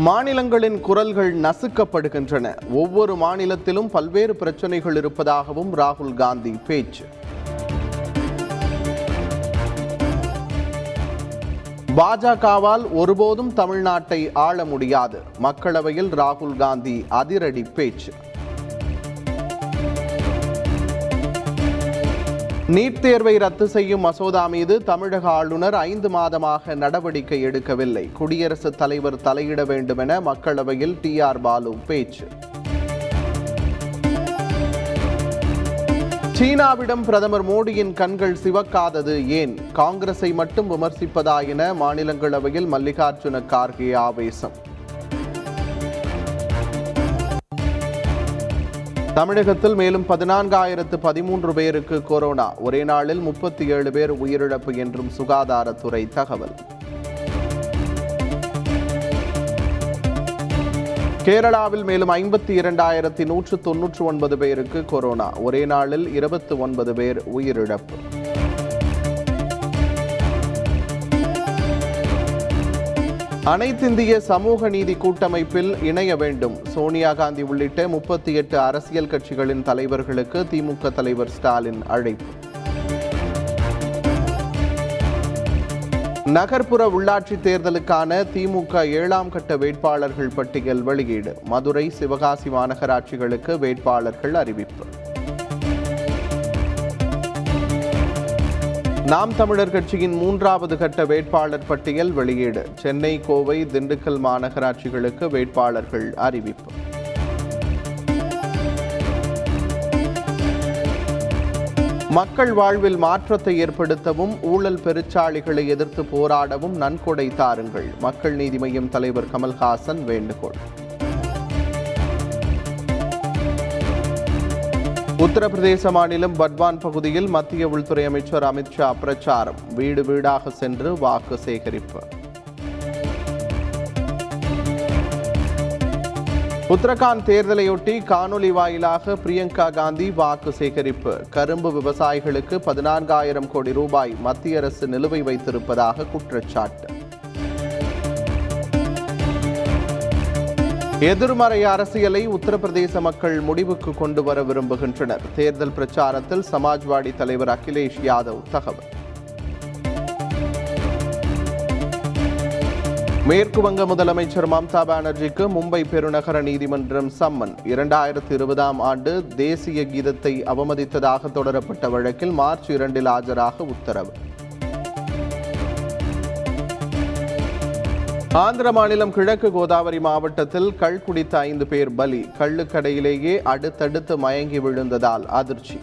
மாநிலங்களின் குரல்கள் நசுக்கப்படுகின்றன. ஒவ்வொரு மாநிலத்திலும் பல்வேறு பிரச்சனைகள் இருப்பதாகவும் ராகுல் காந்தி பேச்சு. பாஜகவால் ஒருபோதும் தமிழ்நாட்டை ஆள முடியாது. மக்களவையில் ராகுல் காந்தி அதிரடி பேச்சு. நீட் தேர்வை ரத்து செய்யும் மசோதா மீது தமிழக ஆளுநர் 5 மாதமாக நடவடிக்கை எடுக்கவில்லை. குடியரசுத் தலைவர் தலையிட வேண்டும் என மக்களவையில் TR பாலு பேச்சு. சீனாவிடம் பிரதமர் மோடியின் கண்கள் சிவக்காதது ஏன்? காங்கிரஸை மட்டும் விமர்சிப்பதா என மாநிலங்களவையில் மல்லிகார்ஜுன கார்கே ஆவேசம். தமிழகத்தில் மேலும் 14,013 பேருக்கு கொரோனா. ஒரே நாளில் 37 பேர் உயிரிழப்பு என்றும் சுகாதாரத்துறை தகவல். கேரளாவில் மேலும் 52,199 பேருக்கு கொரோனா. ஒரே நாளில் 29 பேர் உயிரிழப்பு. அனைத்திந்திய சமூக நீதி கூட்டமைப்பில் இணைய வேண்டும். சோனியா காந்தி உள்ளிட்ட 38 அரசியல் கட்சிகளின் தலைவர்களுக்கு திமுக தலைவர் ஸ்டாலின் அழைப்பு. நகர்ப்புற உள்ளாட்சி தேர்தலுக்கான திமுக 7ஆம் கட்ட வேட்பாளர்கள் பட்டியல் வெளியீடு. மதுரை, சிவகாசி மாநகராட்சிகளுக்கு வேட்பாளர்கள் அறிவிப்பு. நாம் தமிழர் கட்சியின் 3வது கட்ட வேட்பாளர் பட்டியல் வெளியீடு. சென்னை, கோவை, திண்டுக்கல் மாநகராட்சிகளுக்கு வேட்பாளர்கள் அறிவிப்பு. மக்கள் வாழ்வில் மாற்றத்தை ஏற்படுத்தவும் ஊழல் பெருச்சாளிகளை எதிர்த்து போராடவும் நன்கொடை தாருங்கள். மக்கள் நீதி மய்யம் தலைவர் கமல்ஹாசன் வேண்டுகோள். உத்தரப்பிரதேச மாநிலம் பட்வான் பகுதியில் மத்திய உள்துறை அமைச்சர் அமித் ஷா பிரச்சாரம். வீடு வீடாக சென்று வாக்கு சேகரிப்பு. உத்தரகாண்ட் தேர்தலையொட்டி காணொலி வாயிலாக பிரியங்கா காந்தி வாக்கு சேகரிப்பு. கரும்பு விவசாயிகளுக்கு 14,000 கோடி ரூபாய் மத்திய அரசு நிலுவை வைத்திருப்பதாக குற்றச்சாட்டு. எதிர்மறை அரசியலை உத்தரப்பிரதேச மக்கள் முடிவுக்கு கொண்டு வர விரும்புகின்றனர். தேர்தல் பிரச்சாரத்தில் சமாஜ்வாடி தலைவர் அகிலேஷ் யாதவ் தகவல். மேற்கு வங்க முதலமைச்சர் மம்தா பானர்ஜிக்கு மும்பை பெருநகர நீதிமன்றம் சம்மன். 2020ஆம் ஆண்டு தேசிய கீதத்தை அவமதித்ததாக தொடரப்பட்ட வழக்கில் மார்ச் 2 ஆஜராக உத்தரவு. ஆந்திர மாநிலம் கிழக்கு கோதாவரி மாவட்டத்தில் கள் குடித்த 5 பேர் பலி. கள்ளுக்கடையிலேயே அடுத்தடுத்து மயங்கி விழுந்ததால் அதிர்ச்சி.